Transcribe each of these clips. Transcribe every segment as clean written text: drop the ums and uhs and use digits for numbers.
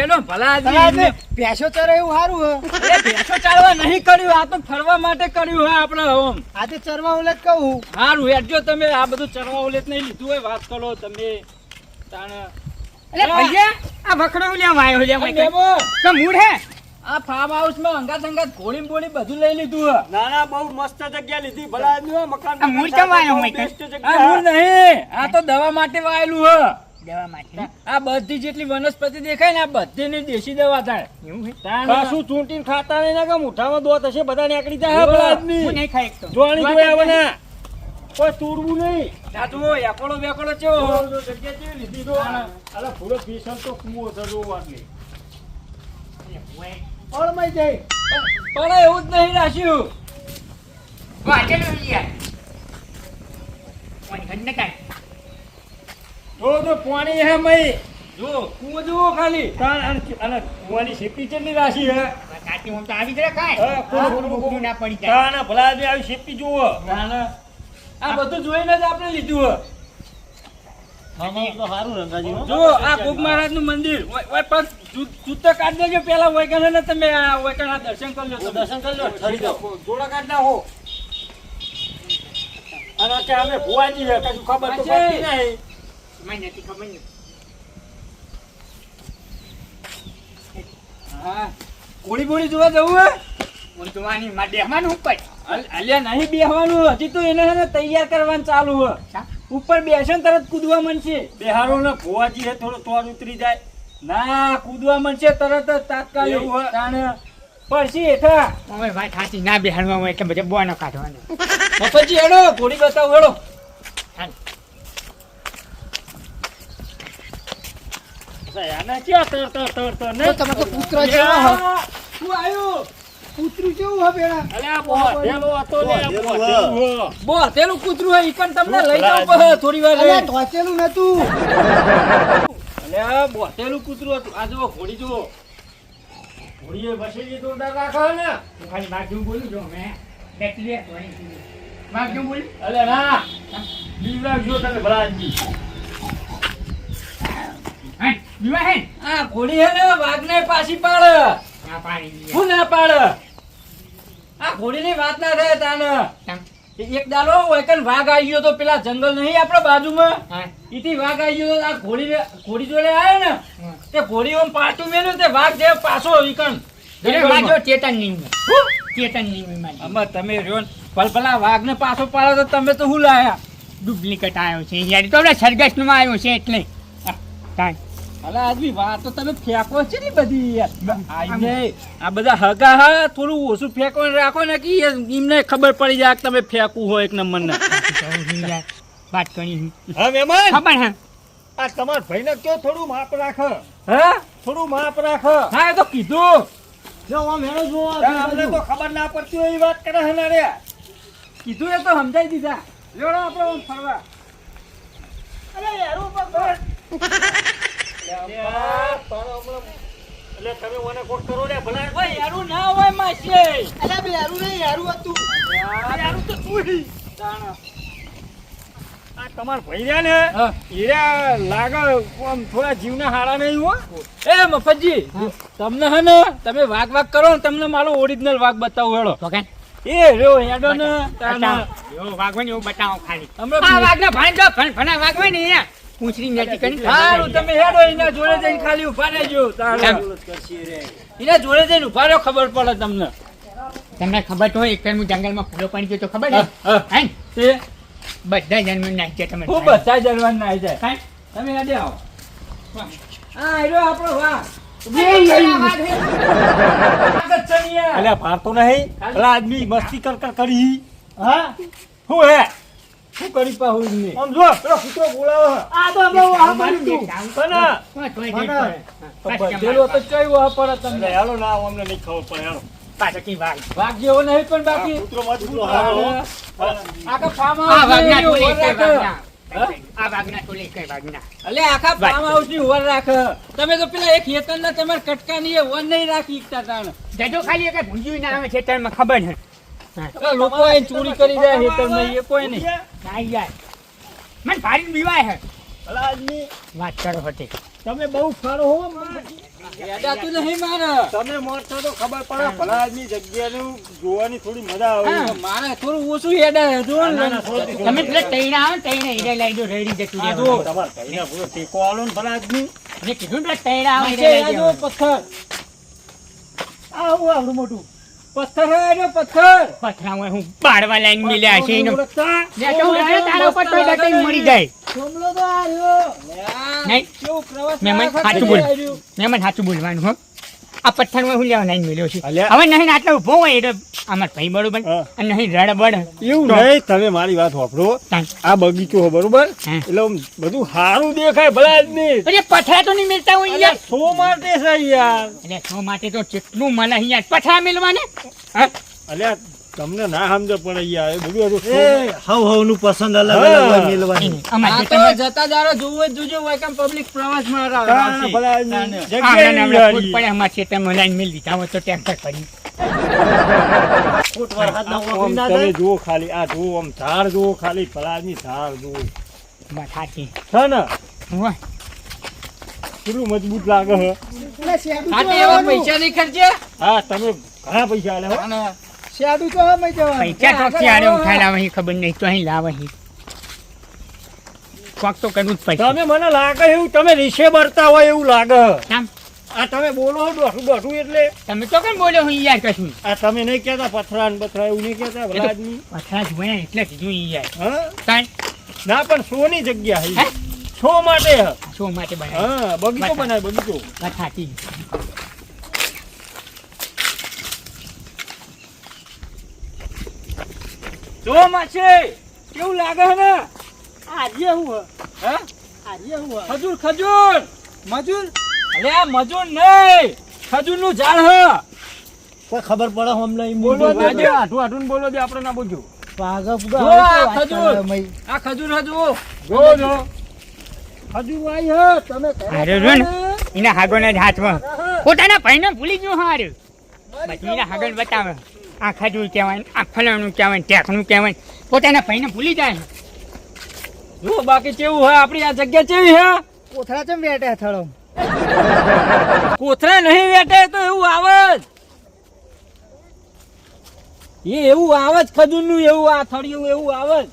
એનો ભલા આદમી ભેંસો ચરે એવું સારું હે. ભેંસો ચાલવા નહીં કર્યું, આ તો ફરવા માટે કર્યું હે આપણે ઓમ. આજે ચરવા ઓલે કહું હારું હેડજો તમે આ બધું ચરવા ઓલેત નહીં લીધું હોય વાત કરો તમે તાણ. અરે ભૈયા આ વખડો લેવા આવ્યો લે આ મેમો, તો મૂળ હે આ ફાર્મ હાઉસ માં અંગાત અંગાત ઘોડી બોડી બધું લઈ લીધું હે. ના ના બહુ મસ્ત જગ્યા લીધી ભલા આદમી હો, મકાન આ મૂળ કેમ આવ્યો હોય? બેસ્ટ આ જગ્યા મૂળ નહીં, આ તો દવા માટે વાયેલું હે. દેવા માટે આ બધી જેટલી વનસ્પતિ દેખાય ને આ બધીની દેશી દવા થાય. એવું હે તાણ. ખાસું ચૂંટીને ખાતા નહીં ને કે મુઠામાં દોત હશે બધા નીકળી જાય ભલા આદમી. હું નહીં ખાઈ શકતો. જોવાની જોઈ આવે ને કોઈ તોડવું નહીં. આ જુઓ એકોડો બેકોડો ચેવો હો. જગ્યા કેવી લીધી તો અલા પૂરો પીસલ તો કુવો છે જો વાટલી. ઓળમાઈ જાય. પણ એવું જ નહીં રાખ્યું. વાટેલું યાર કોણ ઘર કાય જો પાણી હે મઈ જો કુવો જુઓ ખાલી. અને કુવાની શેપી કેટલી રાશી હે કાટી હું તો આવી જરા કાય હા, કોણ કોણ ના પડી જાય તાના ભલા આદમી આવી શેપી જુઓ. તાણ. આ બધું જોઈને જ આપણે લીધું હે. તો સારું રંગાજી જો આ કુક મહારાજ નું મંદિર ઓય પણ જૂતો કાઢ દેજો પેલા વૈકણ ને તમે આ વૈકણ આ દર્શન કરી લો. દર્શન કરી લો ઠરી જાઓ. જોડા કાઢ નાખો. અને કે અમે ભુવાજી હે કશું ખબર તો પાછે. પડતી નહીં. મને નથી ખબર નહીં હા કોળી બોળી જોવા જવું હે. હું તો વાની માં દેહવાનું ઉપર અલ્યા નહીં બેહવાનું, હજી તો એને હે ને તૈયાર કરવાનું ચાલુ હે. ઉપર બેસે ને તરત કૂદવા માંડશે. બેહારો ને ભુવાજી હે થોડો તોડ ઉતરી જાય. ના કૂદવા માંડશે તરત જ તાત્કાલિક. એવું હે? તાણ પડશે હેઠા. હવે વાત સાચી ના બેહાડવા હોય એટલે બધે બોનો કાઢવાનો મફતજી હેડો ઘોડી બતાવો હેડો. આને ક્યાં તર ને તમે તો પુત્ર જેવો હો શું આવ્યું? પુત્રું જેવું હો બેડા અલ્યા બોધેલો હતો ને બોધેલો. બો તેલું કૂતરું હે ઈકન તમને લઈ જાવ પડે થોડી વાર અલ્યા રહી. ઢોચેલું નતું અલ્યા બોતેલું કૂતરું હતું. આ જુઓ ઘોડી જુઓ. ઘોડીએ બસેલી તો ઉડાડ રાખો ને. હું ખાલી માગજું બોલું જો મેં બેટલી માગજું બોલું અલ્યા ના બીવડા જો તમે ભલાજી. હા બીવા હે આ ઘોડી હે ને વાઘને પાછી પાડે. ના પાણી શું ના પાડે? આ ઘોડીની વાત ના થાય તાને. એક દાડો વૈકન વાઘ આવી ગયો તો પેલા જંગલ નહીં આપડે બાજુમાં હા ઈથી વાઘ આવી ગયો તો આ ઘોડી જોડે આવ્યો ને તે ઘોડી ઓમ પાછું મેલ્યું તે વાઘ જે પાછો ઈકન માજો ચેતન નહીં ચેતન નહીં માજો આમાં તમે રહ્યો ને ભલભલા વાઘને પાછો પાડો તો તમે તો શું લાયા? ડુપ્લિકેટ આવ્યો છે યાર તો આપણે સરગસમાં આવ્યો છે એટલે કાંઈ અલા આદમી વાત તો તમે ફેંકો છે ને બધી યાર. આઈને આ બધા હગા હા થોડું ઓછું ફેંકો ને રાખો ને કે એમને ખબર પડી જાય કે તમે ફેંકવું હોય એક નંબર ને. યાર વાત કરી હા મહેમાન ખબર હે આ તમાર ભાઈને કયો થોડું માપ રાખ. હા થોડું માપ રાખ. હા એ તો કીધું. જો આમ હેડો જો અમને તો ખબર ના પડતી હોય એ વાત કરે હે ને રે. કીધું એ તો સમજાઈ દીધા. લેવડો આપણે આમ ફરવા. અરે યાર પકડ. એટલે તમે મને કોક કરો રે ભલા. ઓય યારું ના હોય માસી. અલ્યા બે યારું નહીં યારું હતું યાર તો તું તાણા. આ તમાર ભાઈ રહ્યા ને હા. હીરા લાગે આમ થોડા જીવના હારા નહીં હો. એ મફતજી તમને હે ને તમે વાઘ કરો ને તમને મારો ઓરિજિનલ વાઘ બતાવું હેડો. તો કે એ રહ્યો હેડો ને તાણા. યો વાગવાની એવું બતાવો ખાલી હમણાં આ વાગના ભાણ જો ભણા વાગવાય ને અહીંયા પૂંછડી નેટી કરી હારું તમે હેડો એના જોડે જઈને ખાલી ઉભા રહેજો તાણા. એના જોડે જઈને ઉભા રહ્યો ખબર પડે તમને. તમને ખબર તો હોય એક વાર હું જંગલમાં ફૂલો પાણી ગયો તો ખબર હા, હા. હે તે બધા જન્મ નાખ છે તમે ખૂબ બધા જલવાન ના આવી જાય. કાંઈ? તમે હેડે આવો. હા રહ્યો આપણો વાઘ. ચણિયા. અલ્યા ભારતો નહીં પેલા આદમી મસ્તી કર કરી. હા શું હે શું કરી પાહું એમને? આમ જો પેલો કૂતરો બોલાવે. આ તો આપણે આ કર્યું તું. તો બધેલો તો ચડ્યો આ પડે એટલે તમને. હેલો ના અમને નહીં ખબર પડે હેલો. વાઘ જેવો નહીં પણ બાકી કૂતરો મજબૂત હારો. આખા ફાર્મ આ હાઉસ વાગના ની ટોલે ઓવર કઈ રાખે. વાગના હા? આ વાગના ટોલે કઈ વાગના અલે આખા ફાર્મ હાઉસ ની ઓવર રાખે. તમે તો પેલા એક હેતર ના તમારે કટકા ની ઓવર નહીં રાખી એકતા તાણ. જજો ખાલી એક ભૂંજ્યું ના આવે ખેતરમાં ખબર છે આ લોકો અહીં ચોરી કરી જાય હેતર માં એ કોઈ નહીં. ના યાર મને ભારી બીવાય હે ભલા આદમી વાત કરો હતી. તમે બહુ ફાળો હો હેડાતું નહીં મારે. તમે મોટો તો ખબર પડે ભલા આદમી જગ્યાનું જોવાની થોડી મજા આવે હા. મારે થોડું ઓછું હેડા જો ના, ના, થોડી- તમે પેલા તૈણા આવો ને તૈણા હીરે લઈ દો રેડી જતું આ જો રહેવાનું. તમારે ભાઈને પૂરો ટેકો આલો ને ભલા આદમી મેં કીધું ને પેલા તૈણા આવો હીરે લઈ આ જો દેવાનું. પથ્થર આવું આવડું મોટું પથ્થર હે આ જો પથ્થર. પથરામાં હું બાળવા લાઈન મિલ્યા છે એનો. ઓળખતા? લે તો હું રહ્યો તારા ઉપર તોય દટાઈને મરી જાય. સોમલો તો આવ્યો. લ્યા, નહીં. કેવું પ્રવાસ મહેમાન ના સાચું વખતે બોલ. આવ્યું. મહેમાન સાચું બોલવાનું હો. આ પથ્થરમાં હું લેવા લાઈન મિલ્યો છે. અલ્યા. હવે નહીં આટલો ઊભો હોય એટલે અમાર ભાઈ બરોબર હા. અને નહીં રડબડ. એવું તો- નહીં તમે મારી વાત સાંભળો તાન. આ બગીચો બરોબર હા. એટલે આમ બધું સારું દેખાય ભલા આદમી અરે પથરા તો નહીં મિલતા હોય યાર. અલ્યા, શો માટે છે યાર એટલે શો માટે તો કેટલું મળે યાર પથરા મિલવાને. હા? અલ્યા તમને ના સમજ પડે યાર એ બધું હજુ શો હવનું પસંદ અલગ નહીં, અલગ હોય મેલવાની. નહીં. અમારે આ જે તો તમે- જતા દારો જોવો જ જોજો હોય કેમ પબ્લિક પ્રવાસ માં તાણ ભલા આદમી તાણ. જગ્યા આમને નહીં હમણાં ફૂટ યાર. પડે અમારે ખેતરમાં લાઈન મિલ દીધા હોય તો ટ્રેક્ટર કરી. ફૂટ વરસાદના આમ ઓગળી ના તમે થાય. જુઓ ખાલી આ જુઓ આમ ઝાડ જુઓ ખાલી ભલા આદમી ઝાડ જુઓ વાત સાચી. છે ને હોય. કેટલું મજબૂત લાગે છે હા તો એવા પૈસા નહીં ખર્ચે. હા તમે ઘણા પૈસા આલે હો અને પૈસા ચોકથી આડે ઉઠાઈ લાવે છે ખબર નહીં તો અહીં લાવે છે. કોક તો કરવું જ પડશે. તમે મને લાગે એવું તમે રીસે બરતા હોય એવું લાગે કેમ? આ તમે બોલો દોઢું દોઢું એટલે તમે તો કેમ બોલ્યો હું યાર કશું? આ તમે નહીં કહેતા પથરા ને બથરા એવું નહીં કહેતા ભલા આદમી પથરા જોયા એટલે કીધું ઈ યાર. હા કાંઈ ના પણ શોની જગ્યા હે? છે શો માટે છે. શો માટે બનાવ્યું. હા બગીચો બનાવે બગીચો વાત સાચી. જો માછે કેવું લાગે છે ને આજે હું હે આજે હું ખજૂર ખજૂર મજૂર અલે આ મજૂર નહીં ખજૂર નું ઝાડ હ કોઈ ખબર પડે અમને ઈ બોલો મૂંગો દે બોલે. આઠું આઠું બોલો દે આપણે ના બોલજો પાગા પુગા જો આવે આ તો વાત ખજૂર. કરે મઈ. આ ખજૂર હજુ જો હજુ આઈ હે તમે હારે જો ને એના હાગોના જ હાથમાં પોતાના ભાઈને ભૂલી ગયો હારે. બધું એના હાગણ બતાવે. આ ખજૂર કહેવાય આ ફલાણું કહેવાય ટેકનું કહેવાય પોતાના ભાઈને ભૂલી જાય. જો બાકી કેવું હોય આપણી આ જગ્યા કેવી હે કોથળા ચમ બેઠા થળો. કોથરા નહીં વેટે તો એવું આવે જ એ એવું આવે જ ખજૂર નું એવું આ થળિયું એવું આવે જ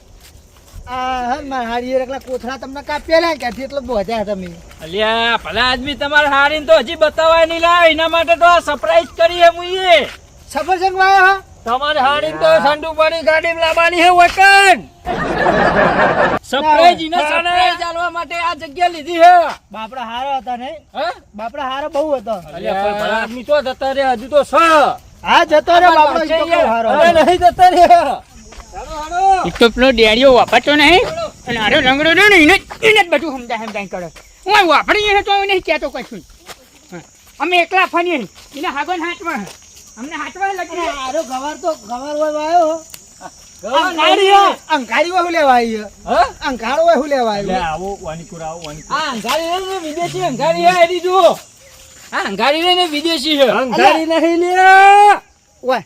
આ હે માર હારી એકલા કોથળા તમને કાપ્યા ક્યાંથી એટલે બોધ્યા તમે. અલ્યા ભલા આદમી તમારે હારીને તો હજી બતાવાય નહીં લાવ એના માટે તો આ સરપ્રાઈઝ કરી હે મુઈએ સફરજન વાયો હા. તમારે હારીને તો ઠંડુ પાણી ગાડીમાં લાવવાની હે વકન સરપ્રાઈઝ ઇને સરપ્રાઈઝ આલવા માટે આ જગ્યા લીધી હે બાપડા હારો હતા ને હે બાપડા હારો બહુ હતો. અલ્યા પણ ભલા આદમી તો જતા રે હજુ તો છ હા જતો રે બાપડો ઈ તો બહુ હારો અરે હતો. નહીં જતા રે ચાલો હાલો એક તો પેલો ડેડીઓ વાપરતો નહીં અને આરો રંગડો રહ્યો ને એને જ બધું સમજાય કરે. હું વાપરીએ તો નહીં કહેતો કશું. હા. અમે એકલા ફરીએ એના હાગોન હાથમાં અમને હાથમાં લગી હારો ગવાર તો ગવાર હોય વાયો. ગવારી હે. અંગારી હોય હું લેવા આવી હે. હા અંગારો હોય હું લેવા લે આવી. આવો વાનીકુર આવો વાનીકુર આ અંગારી રે ને વિદેશી અંગારી હે એની જુઓ આ અંગારી રે ને વિદેશી હે અંધારી નહીં લે ઓય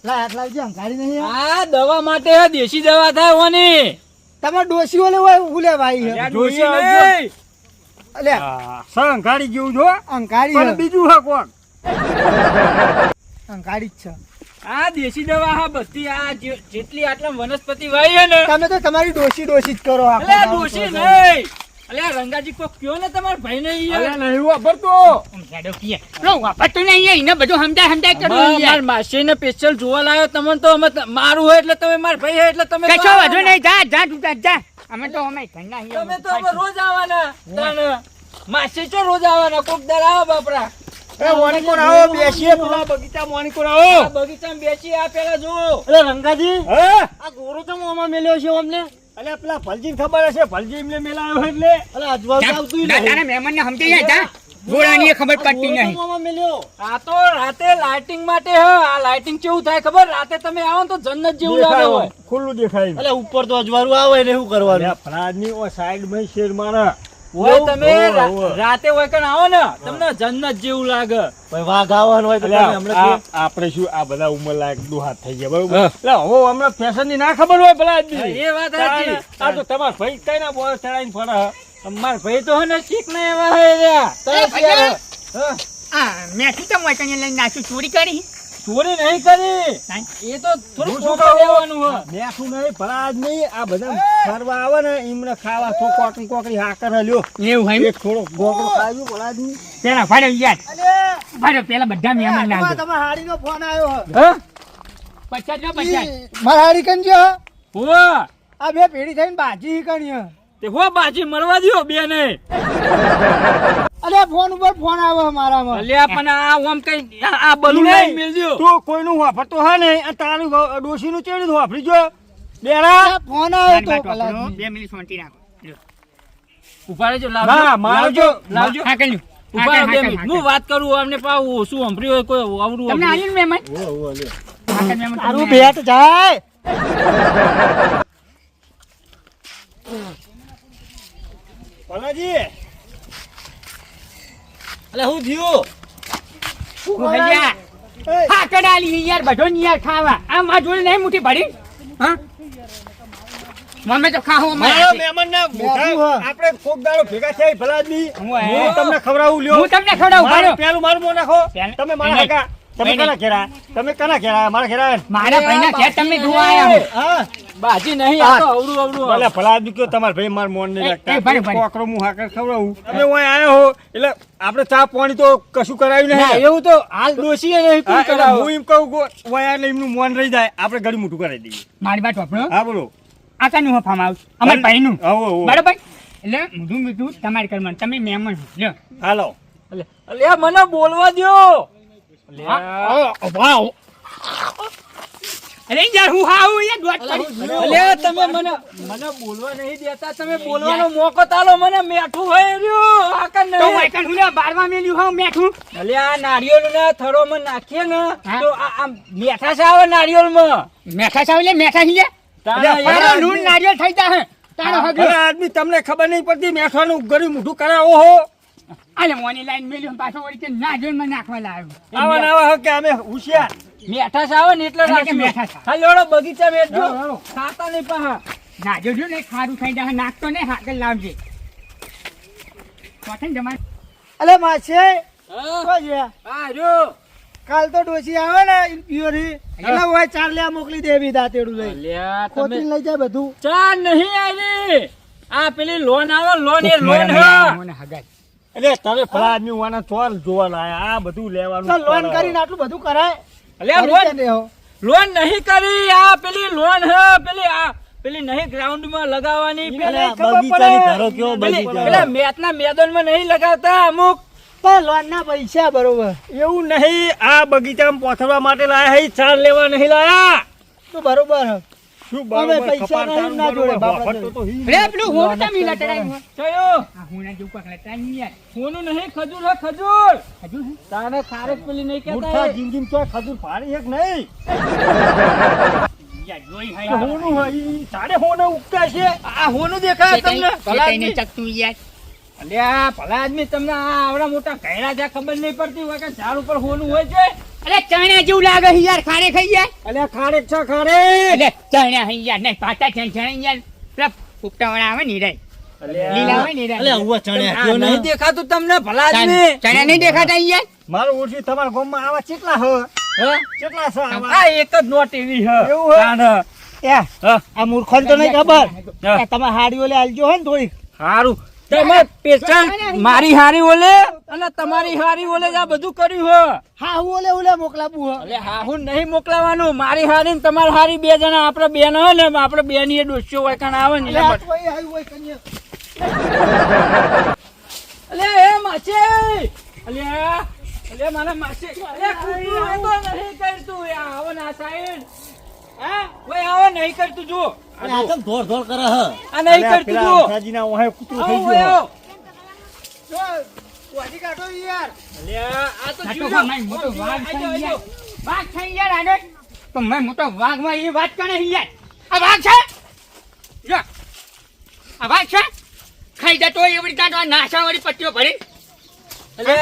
લા હાથ લાવજે અંગારી નહીં હે. આ દવા માટે હે દેશી દવા થાય ઓની તમાર ડોશીઓ લે હોય હું લેવા આવી હે. જોશી આવજો. નહીં અલ્યા સંઘાડી જેવું જો અંગારી પણ હે. બીજું હે કોણ અંગારી જ છે. આ દેશી દવા હા બધી આ જેટલી આટલા વનસ્પતિ વાઈ હે ને તમે તો તમારી ડોશી ડોશી જ કરો આખો અલ્યા દાડો ડોશી કરો. નહીં અલ્યા રંગાજી કોક કયો ને તમાર ભાઈ ને અલ્યા નહીં વાપરતો વાપરતો નહીં એને બધું સમજાય કરવું માર માસી ને સ્પેશિયલ જોવા લાવ્યો તમને તો અમે મારું હોય એટલે તમે માર ભાઈ હોય એટલે તમે તો કશો આવવાના. વધુ નહીં જા જા તું જા અમે તો અમે ઘરના અહીંયા તમે તો અમે રોજ આવવાના તાને. માસી ચો રોજ આવવાના કોક દર આવો બાપરા એ વાનીકુર આવો બેસીએ પેલા બગીચા વાનીકુર આ આવો બગીચામાં બેસી આ પેલા જો અરે રંગાજી હે આ ગોરો તો મોમાં મેલ્યો છે અમને. અલ્યા પેલા ભલજીને ખબર હશે ભલજી એમને મેલાયો એટલે અરે અજવાળ આવતું નહીં. દાદાના મહેમાનને સમજી જાય જા ગોળાની એ ખબર પડતી ગોરો તો નહીં. મોમાં મેલ્યો. આ તો રાતે લાઇટિંગ માટે હ આ લાઇટિંગ કેવું થાય ખબર રાતે તમે આવો ને તો જન્નત જેવું લાગે હોય ખુલ્લું દેખાય અલે ઉપર તો અજવાળું આવે ને શું કરવાનું. અલ્યા ફરાજની ઓ સાઈડ માં શેર મારા ઓય તમે ઓવે, ઓવે. રાતે હોય કણ આવો ને તમને જન્નત જેવું લાગે. ભાઈ વાઘ આવવાનો હોય તો તમે અલ્યા, હમણાં આપણે શું આ બધા ઉંમર લાયક દુહાત થઈ ગયા બરોબર હા. એટલે હવે હમણાં ફેશન ની ના ખબર હોય ભલા આદમી. એ વાત સાચી. આ તો તમારા ભાઈ કઈ ના બોલ ચડાઈને ફરે હે. અમાર ભાઈ તો હે ને ચીક ને એવા હે રહ્યા. તરસ યાર. હા. આ મેઠું તો મોય કને લઈને નાખ્યું, ચોરી કરી ચોરી નહીં કરી. એ તો થોડું હું શું કોકા કહું? લેવાનું હે. બેઠું નહીં ભલા આદમી આ બધા ફરવા આવે ને એમને ખાવા તો કોકરી કોકરી હાકર લ્યો એવું હોય એક થોડો ગોગળો ખાવ્યું ભલા આદમી. પેલા ભાડો યાર અલે ભાડો પેલા બધા મહેમાન ના આવજો. તમારા હાડીનો ફોન આવ્યો હા? 50 નો 50 મારા હાડી કન જો હોવા. આ બે પેઢી થઈને બાજી કણી તે હો બાજી મળવા દ્યો બે ને. અલે ફોન ઉપર ફોન આવ્યો મારામાં અલ્યા પણ આ ઓમ કઈ આ બલૂન લઈને મેલ દ્યો. તું કોઈનું વાપરતો હા ને આ તારું ડોશીનું ચેડું વાપરી જો બેરા. ફોન આવ્યો તો મારી પેલા બાપનો 2 મિનિટ શાંતિ રાખો. લ્યો. ઉભા રહેજો, ના, લાવજો. મારો લાવજો, જો- લાવજો. હા કર્યું. ઉભા રહો બે હા, મિનિટ. હા, હું વાત કરું અમને પાછું શું સંભળ્યું હોય કોઈ આવડું તમને આવડું. આવ્યું ને મહેમાન? ઓ ઓ લે હા, કે મહેમાન તારું તમને બેટ જાય ભલાજી અલે હું થયું? ભૈયા, હા કડાલી યાર બધો ને યાર ખાવા આમ આ જોડે નહીં મુઠ્ઠી ભરી હા મમ્મી તો ખાવો મારો મહેમાન ના બેઠું હે. આપણે કોક દાડો ભેગા થયા ભલા આદમી હું હું તમને ખવડાવું લ્યો હું તમને ખવડાવું મારું ભાડો પેલું મારું મોં નાખો પેલું- તમે મારા નહીં, હગા તમે નહીં, કના ઘેરા તમે કના ઘેરા મારા ઘેરા મારા ભાઈના ઘેર તમને જોવા આયા હું. હા બાજી નહીં આ તો અવળું અવળું ભલે ભલા આદમી કયો તમારા ભાઈ માર મોન નહીં એ, રાખતા ભલે, ભલે. કોકરો હું હાકર ખવડાવું તમે ઓય આયા હો એટલે આપણે ચા પાણી તો કશું કરાયું ના નહીં એવું તો હાલ ડોશીએ નહીં હા, તું એટલે કરાવો. હું એમ કહું કે ઓય આયા એટલે એમનું મોન રહી જાય આપણે ઘડી મોટું કરાવી દઈએ મારી વાત વાપરો હા બોલો આ કાનું ફાર્મ હાઉસ અમાર ભાઈનું આવો, આવો. બરાબર એટલે મીઠું મીઠું તમારે કરવાનું તમે મહેમાન છો લ્યો હાલો અલ્યા મને બોલવા દ્યો. વાવ અરે યાર હું હાઉ યાર દોટ કરી અલ્યા તમે મને બોલવા નહીં દેતા. તમે બોલવાનો મોકો તાલો મને મેઠું હોય રહ્યું આકન તો નહીં. વાયકન હું લે બારવા મેલ્યું હાઉ મેઠું અલ્યા આ નારિયેળના થરોમાં નાખીએ ને હા? તો આ મેઠા છે આવે નારિયેળમાં. મેઠા સાવ લે મેઠા હી લે તારા અલ્યા, યાર મારો નૂન નારિયેળ થઈ જા હે તારો હગલો ભલા આદમી તમને ખબર નહીં પડતી મેઠાનું ઘડી મોટું કરાવો હો આલે મોની લાઈન મેલ્યું પાછો વળી કે ના જોઈને મને નાખવા લાવ્યો આવા ને આવા હો કે અમે હોશિયાર મેઠા છે આવે ને એટલે અને કે રાખજો. મેઠા છે. હા લેવડો બગીચા મેઠજો. લેવડો, લેવડો. ખાતા નહીં પાહા. ના જોજો ને ખારું થઈ જા નાખતો ને હાકલ લાવજે કોઠન જમા અલે માસે હા? તો જે હા જો. કાલ તો ડોસી આવે ને પ્યોરી એટલે હોય ચાર લે મોકલી દેવી દાંતેડું લઈ અલ્યા ખોટી તમે લઈ જાય બધું ચા નહીં આવી. આ પેલી લોન આવે લોન એ લોન હે. મને હગાય એટલે તમે ભલા આદમી વાના ચોર જોવા લાયા આ બધું લેવાનું તો લોન કરીને આટલું બધું કરાય અલ્યા કરી લોન ક્યાં દેહો? લોન નહીં કરી. આ પેલી લોન હે પેલી આ પેલી નહીં ગ્રાઉન્ડમાં લગાવવાની પેલી અલ્યા, ખબર બગીચાની પડે. ધારો કેવો પેલી- બગીચા. પેલા મેચના મેદાનમાં નહીં લગાવતા અમુક. તો લોન ના પૈસા બરોબર એવું નહીં આ બગીચામાં પોથરવા માટે લાયા હે ચાર લેવા નહીં લાયા તો બરોબર હે. શું અમે બરોબર પૈસા કપાળ નહીં તારું ના જોડે, બરોબર, બાપા વાપરતો તો હી. રે પેલું હોમ તા મીલા ટડાઈ ચયો આ હોના જેવું કોક લટાઈ યાર સોનું નહીં ખજૂર હે ખજૂર. હજુ હે? તારે ખારેક પેલી નહીં મૂર્ખા કહેતા. જિંદગીમાં તો ખજૂર ફાડી એક નહીં યાર જોઈ કે હાય હોનું હોય ઈ સાડે હોને ઉગતા છે આ હોનું દેખાય તમને ભલા ચેતાઈને આદમી. ચકતું યાર અલ્યા ભલા આદમી તમને આ આવડા મોટા ઘયડા જ્યાં ખબર નહીં પડતી હોય કે ઝાડ ઉપર હોનું હોય છે. અરે ચણા જેવું લાગે છે યાર ખારે ખાઈ યાર અલ્યા ખારેક છે ખારે અરે ચણા હે યાર નહીં પાતા છે ચણા યાર પેલા ઉપટા વાળા આવે ને રે લીલા હોય ને રે આ નહીં દેખાતું તમને ભલા આદમી. ચણા નહીં દેખાતા યાર મારું ઓછી તમારા ગામમાં આવા કેટલા હે હે? કેટલા છે આવા આ એક જ નોટ એવી હે. એવું હે? તાન હે. એ હા. આ મૂર્ખોને તો નહીં ખબર હા. કે તમે હાડીઓ લે આલજો હે ને થોડી હારું તમે પેચાણ મારી હારી ઓલે અને તમારી હારી ઓલે જ આ બધું કર્યું હો. હા હું ઓલે ઓલે મોકલાવું હે એટલે હાહુ નહીં મોકલાવાનું. મારી હારી ને તમારી હારી બે જણા આપણે બેન હોય ને આપણે બે ની ડોસ્યો હોય કાણ આવે ને એટલે એટલે આ તો અહીં આવ્યું હોય કન્યા. અલે એ માછે અલે મારા માછે અલે કૂતરું એ તો નહીં કરતું એ આવો ને આ સાઈડ હા ઓય આવો નહીં કરતું જો અને આ તો ધોર ધોર કરે હે આ નહીં અલ્યા, કરતું પેલા જો અંધાજીના ઓહે કૂતરું થઈ આવો ગયું આવો. જો વાડી કાઢો યાર અલ્યા આ તો આ તો જીવડો. ભાઈ મોટો વાઘ થઈ યાર વાઘ થઈ યાર આડો તો મેં મોટો વાઘ માં એ વાત કરે છે યાર આ વાઘ છે જો આ વાઘ છે ખાઈ જતો એ વળી કાઢવા નાસા વળી પટ્ટીઓ ભરી અલે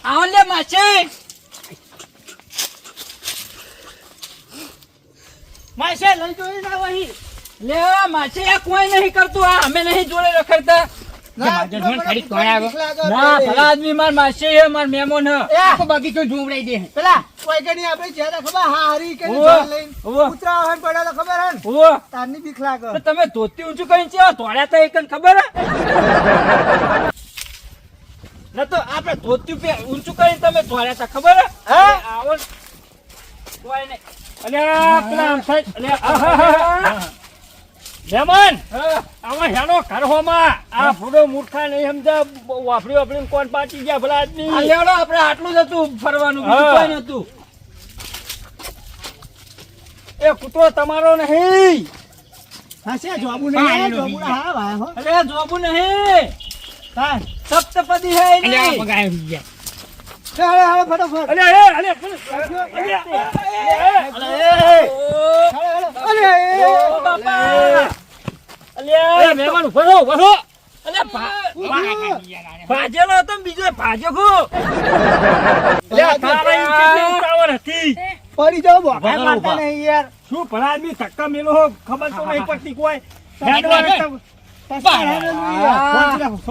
આવો લે માસી માસે લઈ જોઈ ના વહી લે માસી આ કોઈ નહીં કરતું આ અમે નહીં જોડે રખડતા માજર જોન ખરી કોણ આવ્યો? ના ભલા આદમી માર માસી હે માર મહેમાન હે આખો બગીચો ઝૂંપડાઈ દે પેલા કોઈ કણી આપણે ચહેરા ખબર હારી કે ઓવો, લઈને ઓવો. કૂતરા હન પડેલા ખબર હન ઓ તારની બીક લાગે તો તમે ધોતી ઊંચું કઈ છે તોડ્યા તો એકન ખબર હે ન તો આપણે ધોતી પે ઊંચું કઈ તમે તોડ્યા તા ખબર હે હે? આવો કોઈ નહીં અલ્યા પેલા આમ સાઈડ અલ્યા મહેમાન હા આમાં હેલો ઘર હોમાં આ ફૂડો મૂર્ખા નહીં સમજા વાપરી વાપરીને કોણ પાટી ગયા ભલા આદમી આ લેવડો આપણે આટલું જ હતું ફરવાનું બીજું હા. કોઈ નતું એ કૂતરો તમારો નહીં હાસે જોબુ હા, નહીં એનો જોબુ બીજા. હા ભાઈ હો અરે જોબુ નહીં તાર સપ્તપદી હે અને આ નહીં પગાય ઉઈ ગયા. ચાલે હાલે ફટાફટ અલ્યા એ અલ્યા અરે ઓ બાપા અલ્યા એ મહેમાન ઉભો રહો, ઉભો રહો. અલ્યા પગાય ખાઈ ગયા રાણે. ભાજેલો હતો ને બીજો ભાજ્યો ખો અલ્યા તારા ઈ કેટલી ઉતાવળ હતી પડી જાવ બોકા બરાબર મારતા ઉભા. નહીં યાર શું ભલા આદમી ધક્કા મેલો હો, ખબર તો નહીં પડતી કોઈ હેડવા શાંતિ રાખો.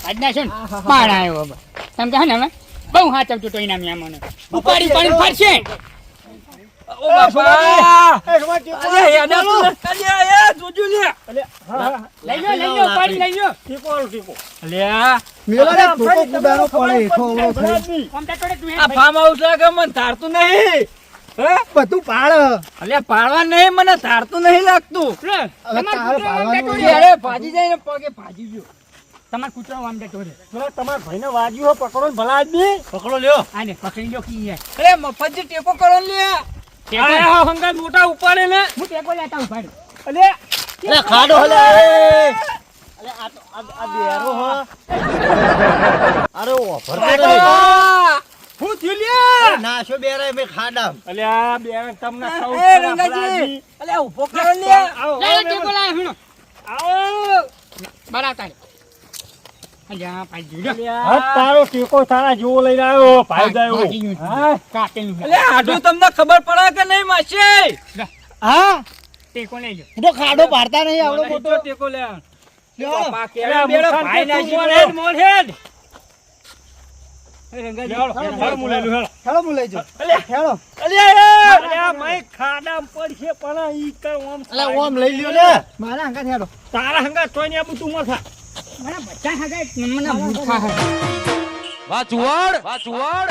આજના છે ને પાડ આવ્યો બાબા. તમે કહે ને હવે બહુ હાચવતો તો એના મહેમાનો ઉપાડી પાડીને ફરશે. ઓ બાપા એ રવા કે અલ્યા યાદા તું અલ્યા એ જોજો લે અલ્યા હા, લઈ લો ઉપાડી લઈ લો. ઠીકો હાલો, ઠીકો. અલ્યા મેલો ને ધોકો કુડાનો પડે થોડો ભલા થઈ આદમી. આમ તો થોડે તું આ ફાર્મ હાઉસ લાગે મને ધારતું નહીં હે બધું પાડ અલ્યા પાડવા નહીં મને ધારતું નહીં લાગતું તમાર તારે કૂતરો આમ પાડવાનું જતો હોય. રહ્યો. અરે ભાજી જાય ને પગે ભાજી ગયો તમાર કૂતરો આમ જતો રહ્યો. પેલા તમારા ભાઈને વાગ્યું હો, પકડો ને ભલા આદમી. પકડો લ્યો. આને પકડી લો કી યાર. અરે મફતજી ટેકો કરો ને લે આ હંગાત મોટા ઉપાડે ને. હું ટેકો લેતા ઉપાડું. અલ્યા ખાડો હલે બેરો હો. અરે ઓફર હું થયું લ્યા નાશો બેરે મે ખાડા અલ્યા બેરો તમને ખાવું એ ખરા, ભલા રંગાજી આદમી. અલ્યા ઉભો કરો લે આવો, લે આવો, ટેકો લાય હુણો. આવો. બરાબર. અલ્યા પાઈ દીધો. હા, તારો ટેકો તારા જેવો લઈને આવ્યો ભાઈ ગયો. ભાગી ગયું. હા, કાટેલું છે. અલ્યા આટલું તમને ખબર પડે કે નહીં માસી હા ટેકો લઈ લો. તો ખાડો પાડતા નહીં આવડો મને મોટો તો ટેકો લે લ્યો. બાપા અલ્યા, કેળા બેડો મૂર્ખાને ભાઈ ના તું મોઢેડ, મોઢેડ. એ રંગાજી હેલો, હેલો, હું લઈ લઉં, હેલો. હેલો હું લઈ જાઉં અલ્યા, હેલો અલ્યા, મેં ખાડામાં પડશે પણ ઈ કર ઓમ લઈ લ્યો ને મારા અંગા હેલો તારા હંગાત તોય ને આ બધું મથા. મને બધા હગાય મને મૂર્ખા હે. વાહ ચુવાડ વાહ ચુવાડ